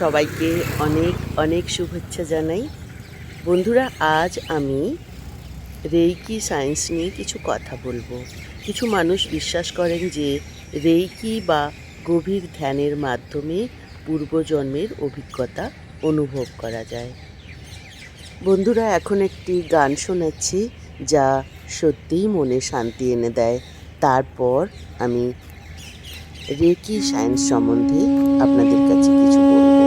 সবাইকে অনেক অনেক শুভেচ্ছা জানাই। বন্ধুরা, আজ আমি রেইকি সায়েন্স নিয়ে কিছু কথা বলবো। কিছু মানুষ বিশ্বাস করেন যে রেইকি বা গভীর ধ্যানের মাধ্যমে পূর্বজন্মের অভিজ্ঞতা অনুভব করা যায়। বন্ধুরা, এখন একটি গান শোনাচ্ছি যা সত্যিই মনে শান্তি এনে দেয়। তারপর আমি রেইকি সায়েন্স সম্বন্ধে আপনাদের কাছে কিছু বলবো।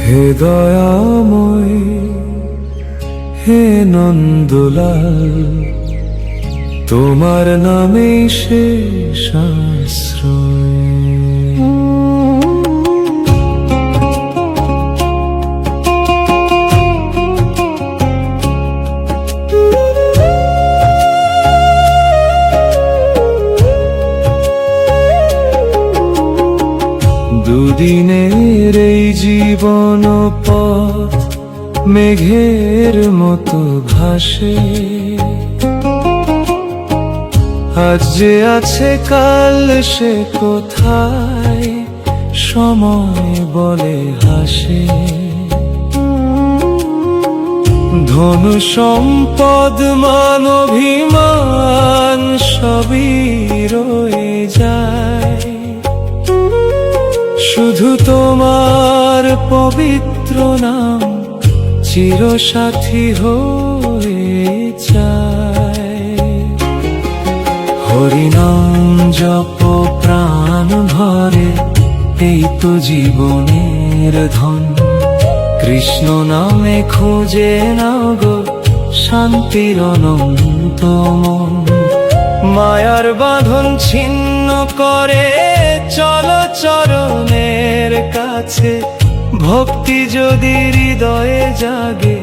হে দয়াময়, হে নন্দলাল, তোমার নামেই শেষ আশ্রয়। দুদিনের এই জীবন পথ মেঘের মতো ভাসে, আজ যে আছে কাল সে কোথায়, সময় বলে হাসে। ধন সম্পদ মান অভিমান সবই রয়ে যায়, শুধু তোমার পবিত্র নাম চিরসাথী হয়ে যায়। হরিনাম জপ প্রাণ ভরে, এই তো জীবনের ধন। কৃষ্ণ নামে খুঁজে নাও গো শান্তির অনন্ত মন। মায়ার বাঁধন ছিন্ন করে চলো চরণের কাছে, ভক্তি যদি হৃদয়ে জাগে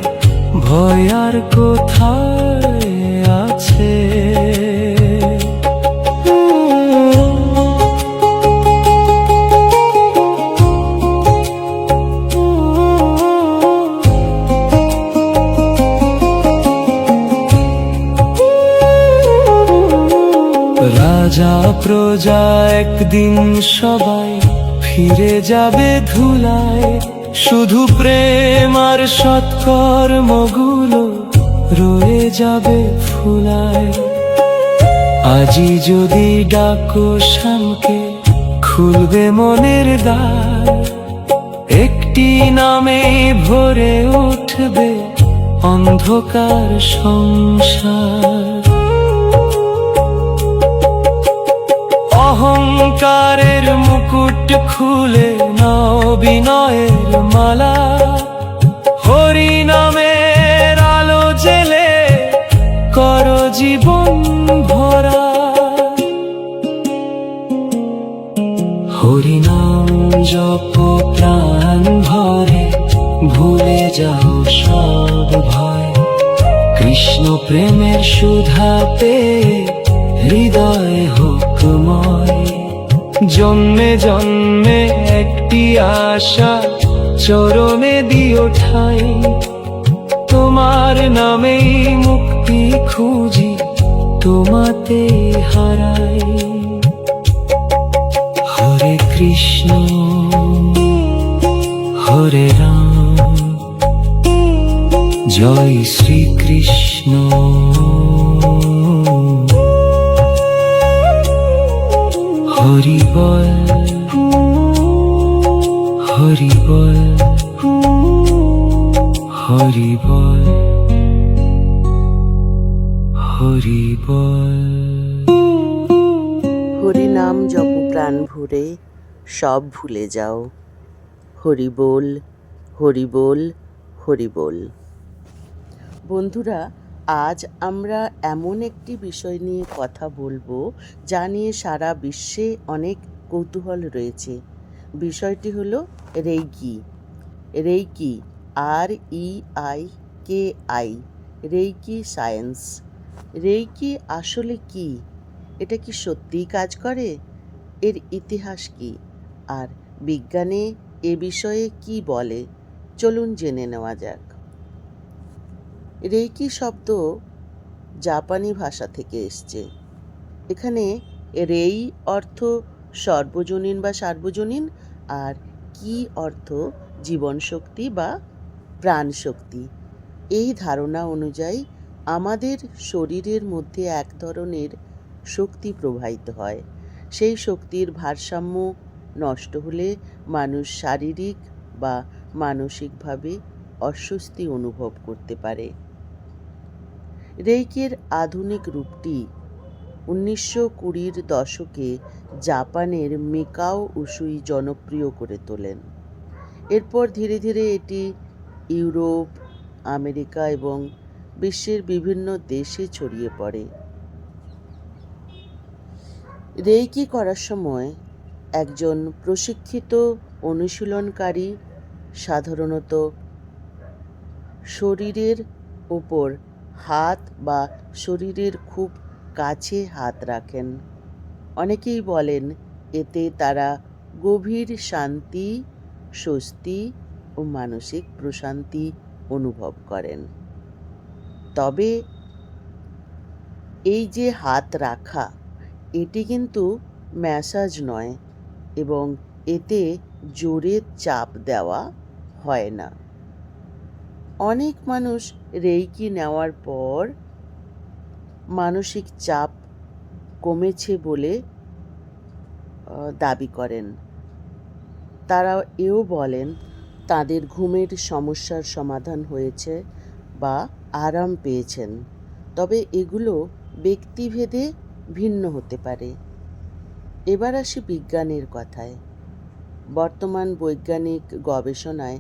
ভয় আর কোথায় আছে। রাজা প্রজা একদিন সবাই ফিরে যাবে ধুলায়, শুধু প্রেম আর সৎকর্মগুলো রয়ে যাবে ফুলায়। আজি যদি ডাকো শ্যামকে খুলবে মনের দ্বার, একটি নামে ভরে উঠবে অন্ধকার সংসার। অহংকারের মুকুট খুলে নাও বিনয়ের মালা, হরি নামের আলো জেলে করো জীবন ভরা। হরি নাম জপ প্রাণ ভরে, ভুলে যাও সব ভয়। কৃষ্ণ প্রেমের সুধা পেয়ে হৃদয় হোকময়। জন্মে জন্মে একটি আশা চরণে দিও ঠাই, তোমার নামেই মুক্তি খুঁজি তোমাতে হারাই। হরে কৃষ্ণ হরে রাম, জয় শ্রীকৃষ্ণ। হরি বল হরি বল হরি বল হরি বল। হরি নাম জপ প্রাণ ভরে, সব ভুলে যাও। হরি বল হরি বল হরি বল। বন্ধুরা, আজ আমরা এমন একটি বিষয় নিয়ে কথা বলবো যা নিয়ে সারা বিশ্বে অনেক কৌতূহল রয়েছে। বিষয়টি হলো reiki. Reiki, REIKI, reiki science. Reiki আসলে কি? এটা কি সত্যিই কাজ করে? এর ইতিহাস কি? আর বিজ্ঞানে এ বিষয়ে কি বলে? চলুন জেনে নেওয়া যাক। রেইকি শব্দ জাপানি ভাষা থেকে এসছে। এখানে রেই অর্থ সর্বজনীন বা সার্বজনীন, আর কি অর্থ জীবনশক্তি বা প্রাণশক্তি। এই ধারণা অনুযায়ী আমাদের শরীরের মধ্যে এক ধরনের শক্তি প্রবাহিত হয়। সেই শক্তির ভারসাম্য নষ্ট হলে মানুষ শারীরিক বা মানসিকভাবে অস্বস্তি অনুভব করতে পারে। রেইকির আধুনিক রূপটি 1920-র দশকে জাপানের মিকাও উসুই জনপ্রিয় করে তোলেন। এরপর ধীরে ধীরে এটি ইউরোপ, আমেরিকা এবং বিশ্বের বিভিন্ন দেশে ছড়িয়ে পড়ে। রেইকি করার সময় একজন প্রশিক্ষিত অনুশীলনকারী সাধারণত শরীরের ওপর হাত বা শরীরের খুব কাছে হাত রাখেন। অনেকেই বলেন এতে তারা গভীর শান্তি, স্বস্তি ও মানসিক প্রশান্তি অনুভব করেন। তবে এই যে হাত রাখা, এটি কিন্তু ম্যাসাজ নয় এবং এতে জোরে চাপ দেওয়া হয় না। অনেক মানুষ রেইকি নেওয়ার পর মানসিক চাপ কমেছে বলে দাবি করেন। তারা এও বলেন তাদের ঘুমের সমস্যার সমাধান হয়েছে বা আরাম পেয়েছেন। তবে এগুলো ব্যক্তিভেদে ভিন্ন হতে পারে। এবার আসি বিজ্ঞানের কথায়। বর্তমান বৈজ্ঞানিক গবেষণায়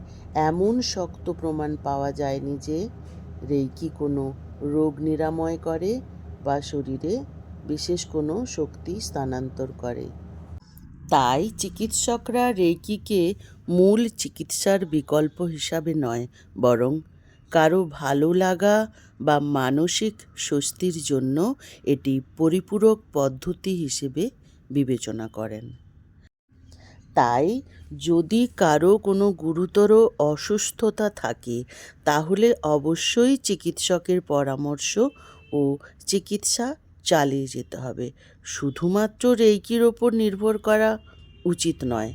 এমন শক্ত প্রমাণ পাওয়া যায়নি যে রেইকি কোনো রোগ নিরাময় করে বা শরীরে বিশেষ কোনো শক্তি স্থানান্তর করে। তাই চিকিৎসকরা রেইকিকে মূল চিকিৎসার বিকল্প হিসাবে নয়, বরং কারো ভালো লাগা বা মানসিক স্বস্তির জন্য এটি পরিপূরক পদ্ধতি হিসেবে বিবেচনা করেন। তাই যদি কারো কোনো গুরুতর অসুস্থতা থাকে তাহলে অবশ্যই চিকিৎসকের পরামর্শ ও চিকিৎসা চালিয়ে যেতে হবে। শুধুমাত্র রেইকির ওপর নির্ভর করা উচিত নয়,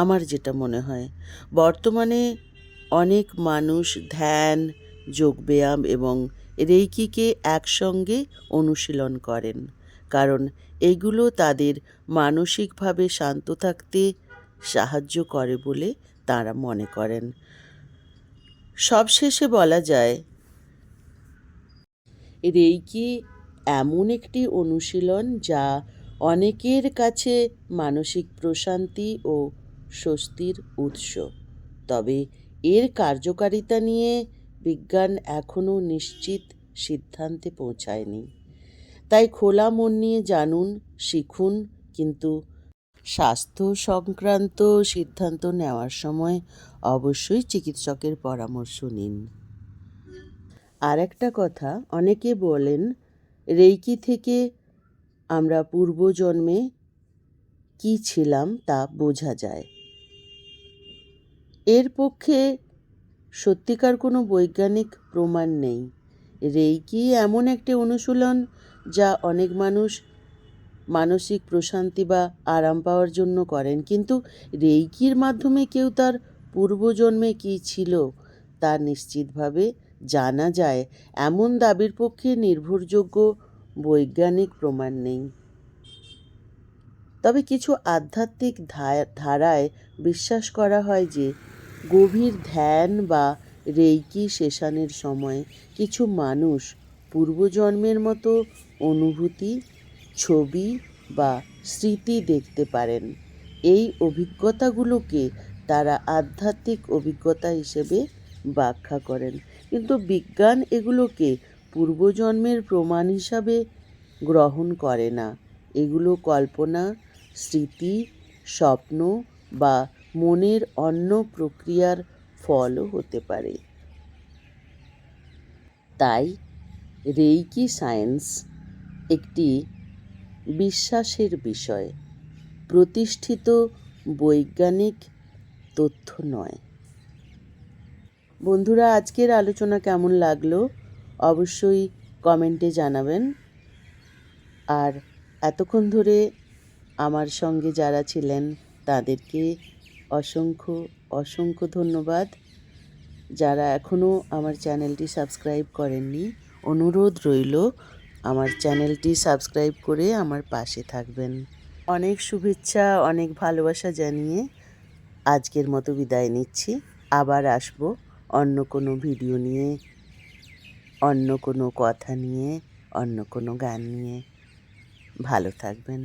আমার যেটা মনে হয়। বর্তমানে অনেক মানুষ ধ্যান, যোগব্যায়াম এবং রেইকিকে একসঙ্গে অনুশীলন করেন, কারণ এগুলো তাদের মানসিকভাবে শান্ত থাকতে সাহায্য করে বলে তাঁরা মনে করেন। সবশেষে বলা যায়, রেইকি এমন একটি অনুশীলন যা অনেকের কাছে মানসিক প্রশান্তি ও স্বস্তির উৎস। তবে এর কার্যকারিতা নিয়ে বিজ্ঞান এখনও নিশ্চিত সিদ্ধান্তে পৌঁছায়নি। তাই খোলা মন নিয়ে জানুন, শিখুন, কিন্তু স্বাস্থ্য সংক্রান্ত সিদ্ধান্ত নেওয়ার সময় অবশ্যই চিকিৎসকের পরামর্শ নিন। আর একটা কথা, অনেকে বলেন রেইকি থেকে আমরা পূর্বজন্মে কী ছিলাম তা বোঝা যায়। এর পক্ষে সত্যিকার কোনো বৈজ্ঞানিক প্রমাণ নেই। রেইকি এমন একটি অনুশীলন যা অনেক মানুষ মানসিক প্রশান্তি বা আরাম পাওয়ার জন্য করেন, কিন্তু রেইকির মাধ্যমে কেউ তার পূর্বজন্মে কী ছিল তা নিশ্চিতভাবে জানা যায় এমন দাবির পক্ষে নির্ভরযোগ্য বৈজ্ঞানিক প্রমাণ নেই। তবে কিছু আধ্যাত্মিক ধারায় বিশ্বাস করা হয় যে গভীর ধ্যান বা রেইকি সেশনের সময় কিছু মানুষ পূর্বজন্মের মতো অনুভূতি, ছবি বা স্মৃতি দেখতে পারেন। এই অভিজ্ঞতাগুলোকে তারা আধ্যাত্মিক অভিজ্ঞতা হিসেবে ব্যাখ্যা করেন, কিন্তু বিজ্ঞান এগুলোকে পূর্বজন্মের প্রমাণ হিসাবে গ্রহণ করে না। এগুলো কল্পনা, স্মৃতি, স্বপ্ন বা মনের অন্য প্রক্রিয়ার ফলও হতে পারে। তাই রেইকি সায়েন্স একটি বিশ্বাসের বিষয়, প্রতিষ্ঠিত বৈজ্ঞানিক তথ্য নয়। বন্ধুরা, আজকের আলোচনা কেমন লাগলো অবশ্যই কমেন্টে জানাবেন। আর এতক্ষণ ধরে আমার সঙ্গে যারা ছিলেন তাদেরকে অসংখ্য অসংখ্য ধন্যবাদ। যারা এখনও আমার চ্যানেলটি সাবস্ক্রাইব করেননি, অনুরোধ রইল আমার চ্যানেলটি সাবস্ক্রাইব করে আমার পাশে থাকবেন। অনেক শুভেচ্ছা, অনেক ভালোবাসা জানিয়ে আজকের মতো বিদায় নিচ্ছি। আবার আসবো অন্য কোনো ভিডিও নিয়ে, অন্য কোনো কথা নিয়ে, অন্য কোনো গান নিয়ে। ভালো থাকবেন।